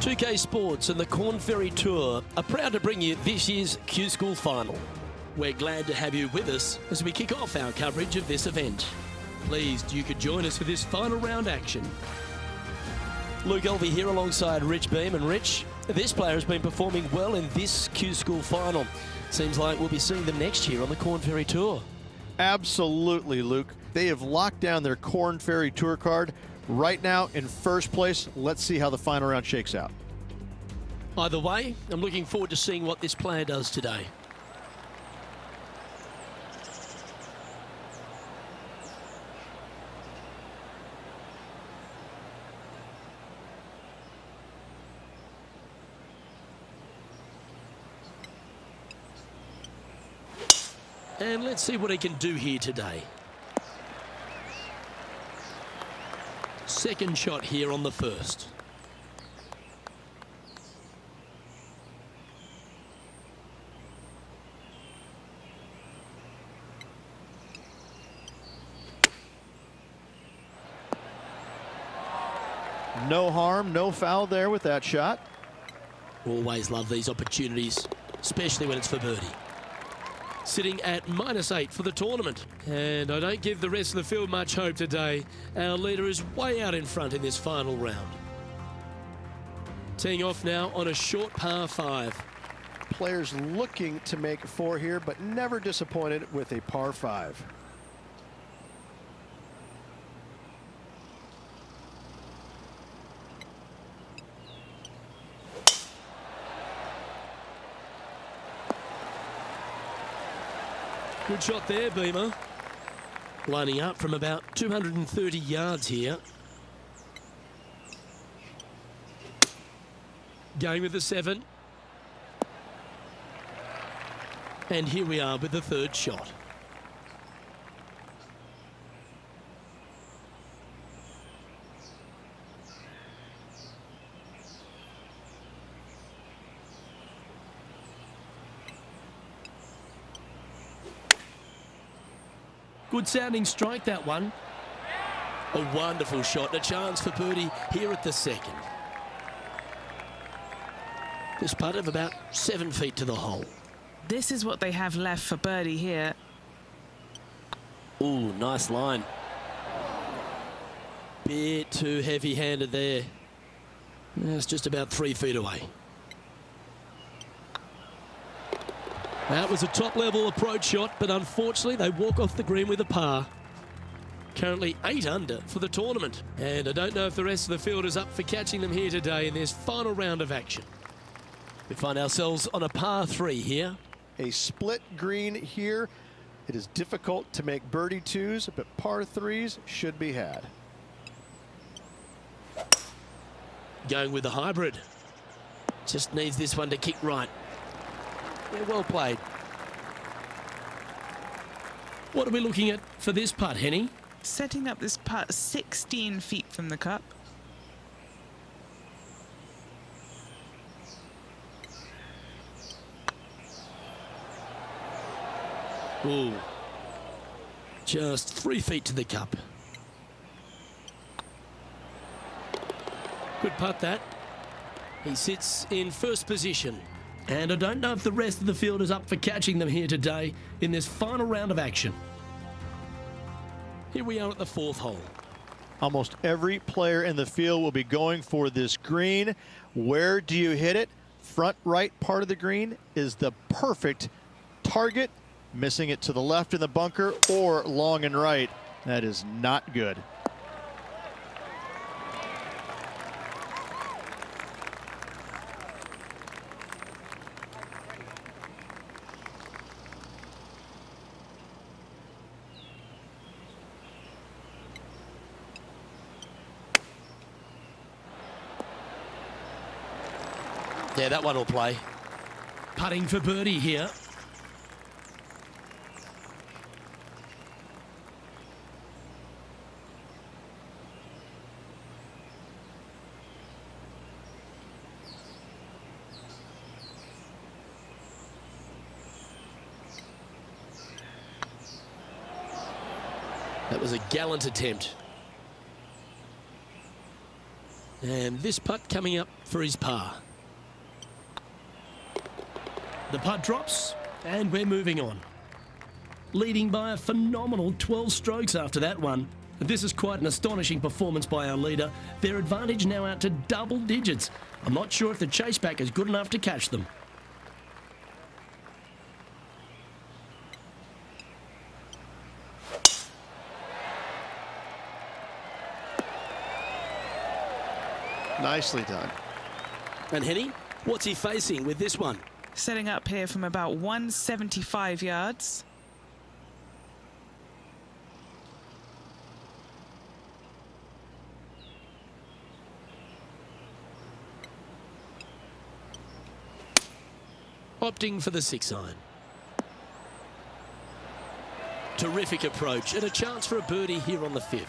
2K Sports and the Corn Ferry Tour are proud to bring you this year's Q School Final. We're glad to have you with us as we kick off our coverage of this event. Pleased you could join us for this final round action. Luke Elvey here alongside Rich Beam. And Rich, this player has been performing well in this Q School Final. Seems like we'll be seeing them next year on the Corn Ferry Tour. Absolutely, Luke. They have locked down their Corn Ferry Tour card. Right now in first place. Let's see how the final round shakes out. Either way, I'm looking forward to seeing what this player does today. And let's see what he can do here today. Second shot here on the first. No harm, no foul there with that shot. Always love these opportunities, especially when it's for birdie. Sitting at -8 for the tournament. And I don't give the rest of the field much hope today. Our leader is way out in front in this final round. Teeing off now on a short par 5. Players looking to make 4 here, but never disappointed with a par 5. Good shot there, Beamer. Lining up from about 230 yards here. Going with the 7. And here we are with the third shot. Good sounding strike, that one. A wonderful shot, a chance for birdie here at the second. This putt of about 7 feet to the hole. This is what they have left for birdie here. Ooh, nice line. Bit too heavy-handed there. That's just about 3 feet away. That was a top-level approach shot, but unfortunately they walk off the green with a par. Currently 8 under for the tournament. And I don't know if the rest of the field is up for catching them here today in this final round of action. We find ourselves on a par 3 here. A split green here. It is difficult to make birdie 2s, but par 3s should be had. Going with the hybrid. Just needs this one to kick right. Yeah, well played. What are we looking at for this putt, Henny? Setting up this putt 16 feet from the cup. Ooh. Just 3 feet to the cup. Good putt, that. He sits in first position. And I don't know if the rest of the field is up for catching them here today in this final round of action. Here we are at the 4th hole. Almost every player in the field will be going for this green. Where do you hit it? Front right part of the green is the perfect target. Missing it to the left in the bunker or long and right. That is not good. Yeah, that one will play. Putting for birdie here. That was a gallant attempt. And this putt coming up for his par. The putt drops, and we're moving on. Leading by a phenomenal 12 strokes after that one. This is quite an astonishing performance by our leader. Their advantage now out to double digits. I'm not sure if the chase back is good enough to catch them. Nicely done. And Henny, what's he facing with this one? Setting up here from about 175 yards. Opting for the 6-iron. Terrific approach and a chance for a birdie here on the 5th.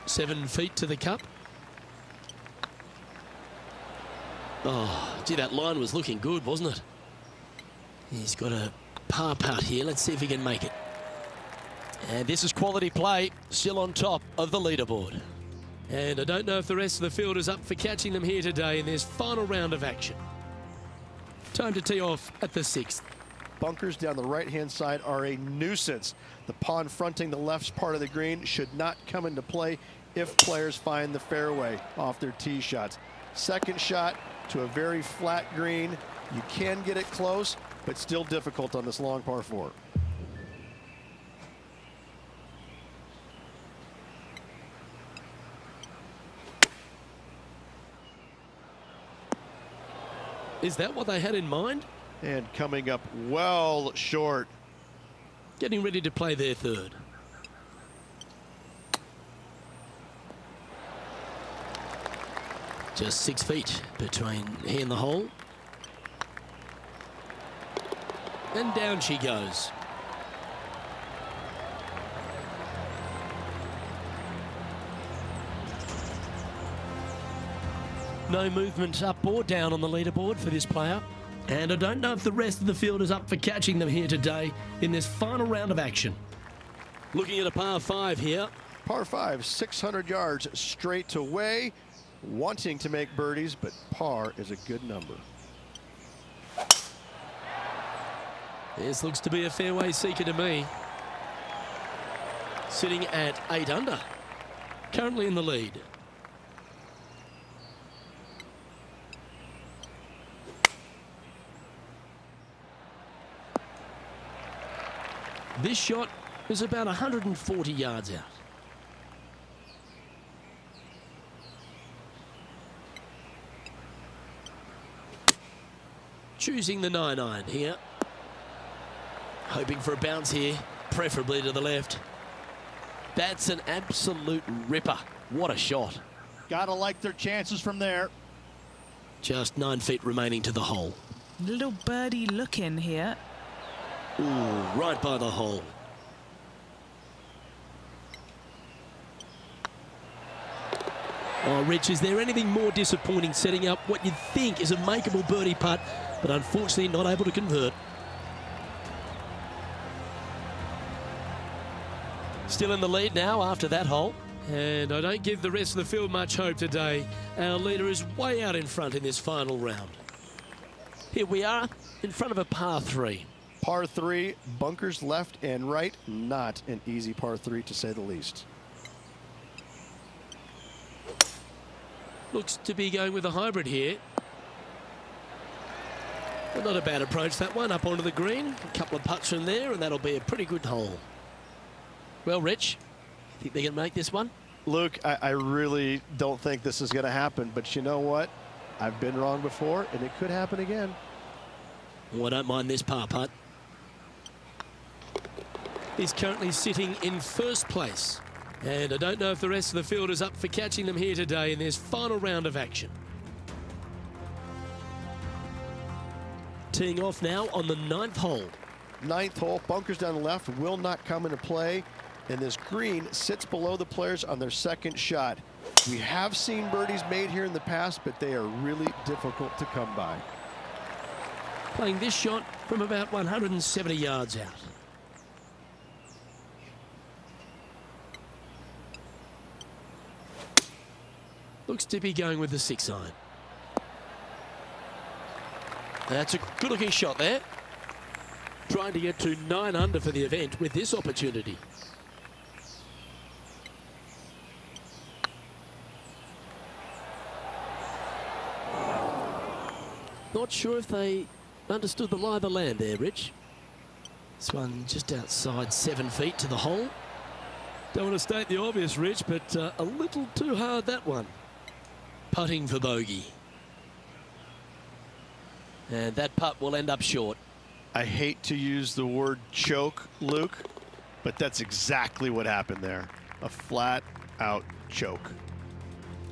7 feet to the cup. Oh, gee, that line was looking good, wasn't it? He's got a par putt here. Let's see if he can make it. And this is quality play, still on top of the leaderboard. And I don't know if the rest of the field is up for catching them here today in this final round of action. Time to tee off at the 6th. Bunkers down the right-hand side are a nuisance. The pond fronting the left part of the green should not come into play if players find the fairway off their tee shots. Second shot to a very flat green. You can get it close, but still difficult on this long par 4. Is that what they had in mind? And coming up well short. Getting ready to play their 3rd. Just 6 feet between he and the hole. And down she goes. No movement up or down on the leaderboard for this player. And I don't know if the rest of the field is up for catching them here today in this final round of action. Looking at a par 5 here. Par 5, 600 yards straight away. Wanting to make birdies, but par is a good number. This looks to be a fairway seeker to me. Sitting at 8 under. Currently in the lead. This shot is about 140 yards out. Choosing the 9-iron here. Hoping for a bounce here, preferably to the left. That's an absolute ripper. What a shot. Gotta like their chances from there. Just 9 feet remaining to the hole. Little birdie look in here. Ooh, right by the hole. Oh, Rich, is there anything more disappointing setting up what you'd think is a makeable birdie putt, but unfortunately not able to convert? Still in the lead now after that hole. And I don't give the rest of the field much hope today. Our leader is way out in front in this final round. Here we are in front of a par 3. Par 3, bunkers left and right. Not an easy par 3 to say the least. Looks to be going with a hybrid here. Well, not a bad approach, that one, up onto the green. A couple of putts from there, and that'll be a pretty good hole. Well, Rich, you think they can make this one? Luke, I really don't think this is going to happen, but you know what? I've been wrong before, and it could happen again. Well, I don't mind this par putt. He's currently sitting in first place. And I don't know if the rest of the field is up for catching them here today in this final round of action. Teeing off now on the 9th hole. 9th hole, bunkers down the left will not come into play. And this green sits below the players on their second shot. We have seen birdies made here in the past, but they are really difficult to come by. Playing this shot from about 170 yards out. Looks to be going with the 6-iron. That's a good-looking shot there. Trying to get to 9 under for the event with this opportunity. Not sure if they understood the lie of the land there, Rich. This one just outside 7 feet to the hole. Don't want to state the obvious, Rich, but a little too hard, that one. Putting for bogey. And that putt will end up short. I hate to use the word choke, Luke, but that's exactly what happened there. A flat-out choke.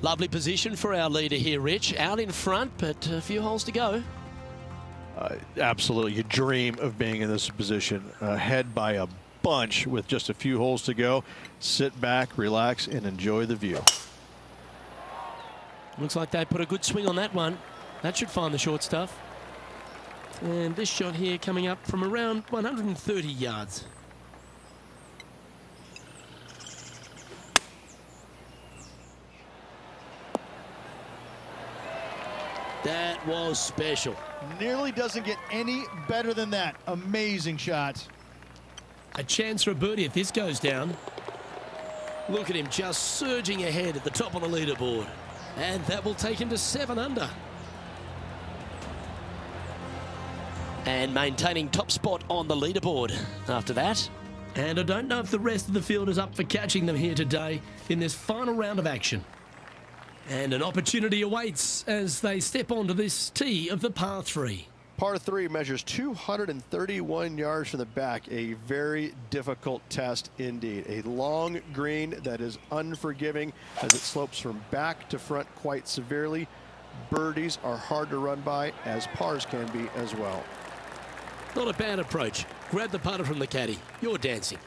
Lovely position for our leader here, Rich. Out in front, but a few holes to go. Absolutely. You dream of being in this position. Ahead by a bunch with just a few holes to go. Sit back, relax, and enjoy the view. Looks like they put a good swing on that one. That should find the short stuff. And this shot here coming up from around 130 yards. That was special. Nearly doesn't get any better than that. Amazing shot. A chance for a birdie if this goes down. Look at him just surging ahead at the top of the leaderboard. And that will take him to 7 under. And maintaining top spot on the leaderboard after that. And I don't know if the rest of the field is up for catching them here today in this final round of action. And an opportunity awaits as they step onto this tee of the par 3. Par 3 measures 231 yards from the back. A very difficult test indeed. A long green that is unforgiving as it slopes from back to front quite severely. Birdies are hard to run by, as pars can be as well. Not a bad approach. Grab the putter from the caddy. You're dancing.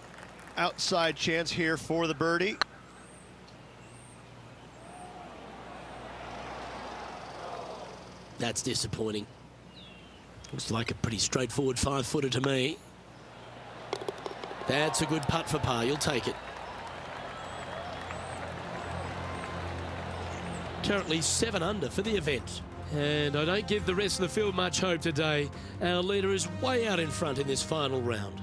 Outside chance here for the birdie. That's disappointing. Looks like a pretty straightforward 5-footer to me. That's a good putt for par. You'll take it. Currently 7 under for the event. And I don't give the rest of the field much hope today. Our leader is way out in front in this final round.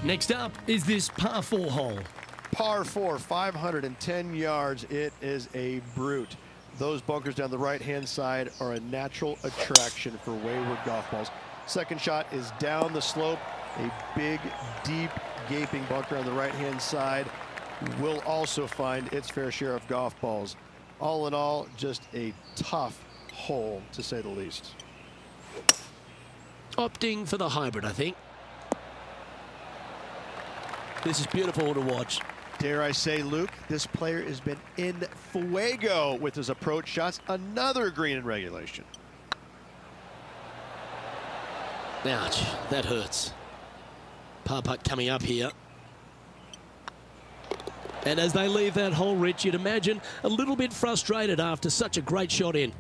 Next up is this par 4 hole. Par 4, 510 yards. It is a brute. Those bunkers down the right-hand side are a natural attraction for wayward golf balls. Second shot is down the slope. A big, deep, gaping bunker on the right-hand side will also find its fair share of golf balls. All in all, just a tough hole, to say the least. Opting for the hybrid, I think. This is beautiful to watch. Dare I say, Luke, this player has been in fuego with his approach shots. Another green in regulation. Ouch, that hurts. Par putt coming up here. And as they leave that hole, Rich, you'd imagine a little bit frustrated after such a great shot in.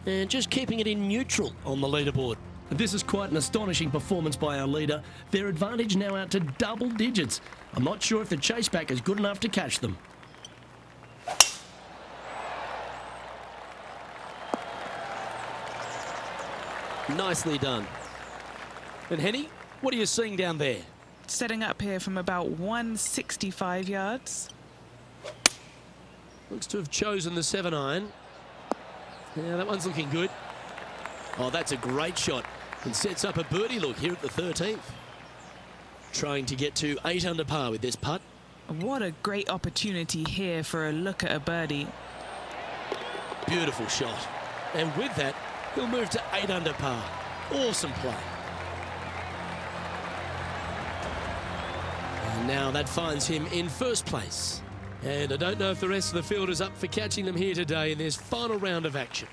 And just keeping it in neutral on the leaderboard. This is quite an astonishing performance by our leader. Their advantage now out to double digits. I'm not sure if the chase back is good enough to catch them. Nicely done. And Henny, what are you seeing down there? Setting up here from about 165 yards. Looks to have chosen the 7-iron. Yeah, that one's looking good. Oh, that's a great shot. And sets up a birdie look here at the 13th. Trying to get to 8 under par with this putt. What a great opportunity here for a look at a birdie. Beautiful shot. And with that, he'll move to 8 under par. Awesome play. And now that finds him in first place. And I don't know if the rest of the field is up for catching them here today in this final round of action.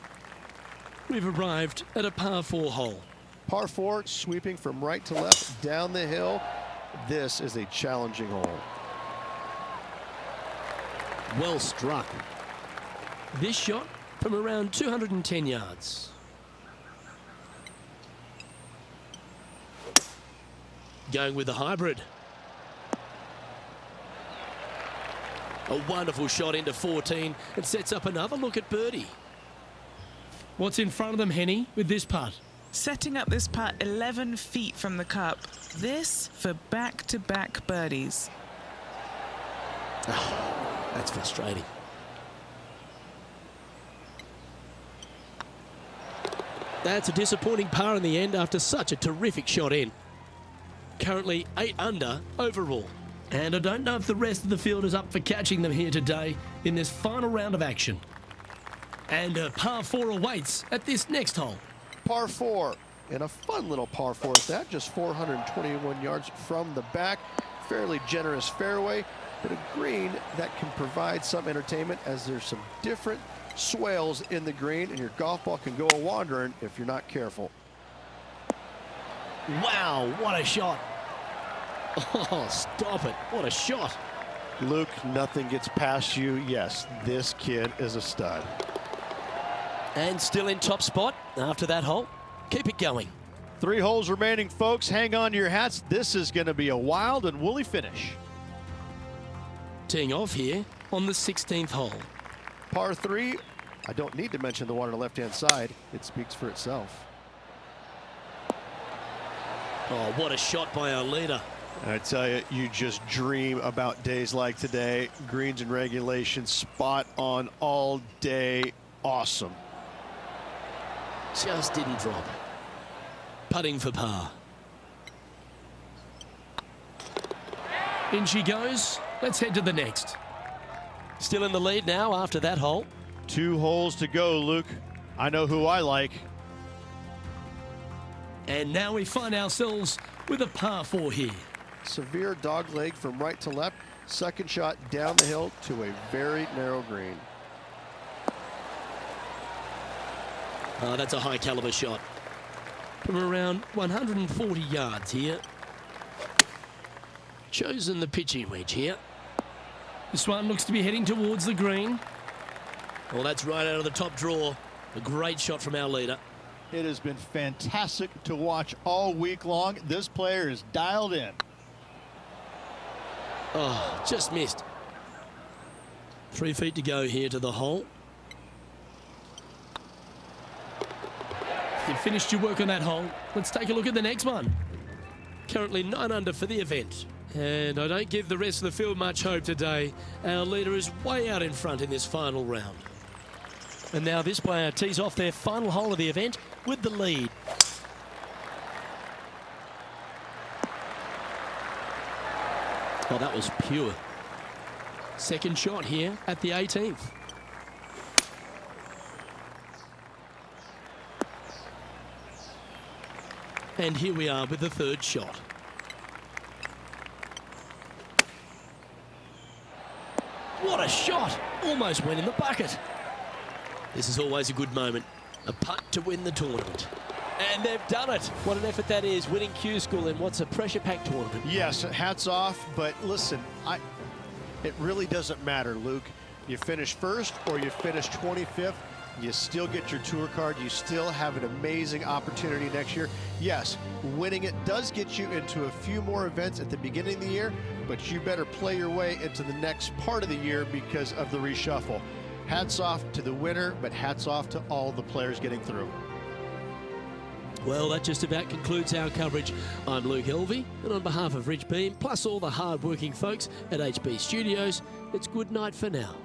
We've arrived at a par 4 hole. Par 4, sweeping from right to left down the hill. This is a challenging hole. Well struck. This shot from around 210 yards. Going with the hybrid. A wonderful shot into 14 and sets up another look at birdie. What's in front of them, Henny, with this putt? Setting up this putt 11 feet from the cup. This for back-to-back birdies. Oh, that's frustrating. That's a disappointing par in the end after such a terrific shot in. Currently 8 under overall. And I don't know if the rest of the field is up for catching them here today in this final round of action. And a par 4 awaits at this next hole. Par 4, and a fun little par 4 at that, just 421 yards from the back. Fairly generous fairway, but a green that can provide some entertainment as there's some different swales in the green, and your golf ball can go a-wandering if you're not careful. Wow, what a shot. Oh, stop it. What a shot. Luke, nothing gets past you. Yes, this kid is a stud. And still in top spot after that hole. Keep it going. 3 holes remaining, folks. Hang on to your hats. This is going to be a wild and woolly finish. Teeing off here on the 16th hole. Par 3, I don't need to mention the one on the left-hand side. It speaks for itself. Oh, what a shot by our leader. I tell you, you just dream about days like today. Greens and regulation, spot on all day. Awesome. Just didn't drop. Putting for par. In she goes. Let's head to the next. Still in the lead now after that hole. 2 holes to go, Luke. I know who I like. And now we find ourselves with a par 4 here. Severe dog leg from right to left. Second shot down the hill to a very narrow green. Oh, that's a high caliber shot. From around 140 yards here. Chosen the pitching wedge here. This one looks to be heading towards the green. Well, that's right out of the top draw. A great shot from our leader. It has been fantastic to watch all week long. This player is dialed in. Oh, just missed. 3 feet to go here to the hole. You've finished your work on that hole. Let's take a look at the next one. Currently 9 under for the event. And I don't give the rest of the field much hope today. Our leader is way out in front in this final round. And now this player tees off their final hole of the event with the lead. Oh, that was pure. Second shot here at the 18th. And here we are with the third shot. What a shot! Almost went in the bucket. This is always a good moment. A putt to win the tournament. And they've done it. What an effort that is, winning Q School in what's a pressure-packed tournament. Yes, hats off, but listen, it really doesn't matter, Luke. You finish first or you finish 25th, you still get your tour card. You still have an amazing opportunity next year. Yes, winning it does get you into a few more events at the beginning of the year, but you better play your way into the next part of the year because of the reshuffle. Hats off to the winner, but hats off to all the players getting through. Well, that just about concludes our coverage. I'm Luke Helvey, and on behalf of Rich Beam, plus all the hard-working folks at HB Studios, it's good night for now.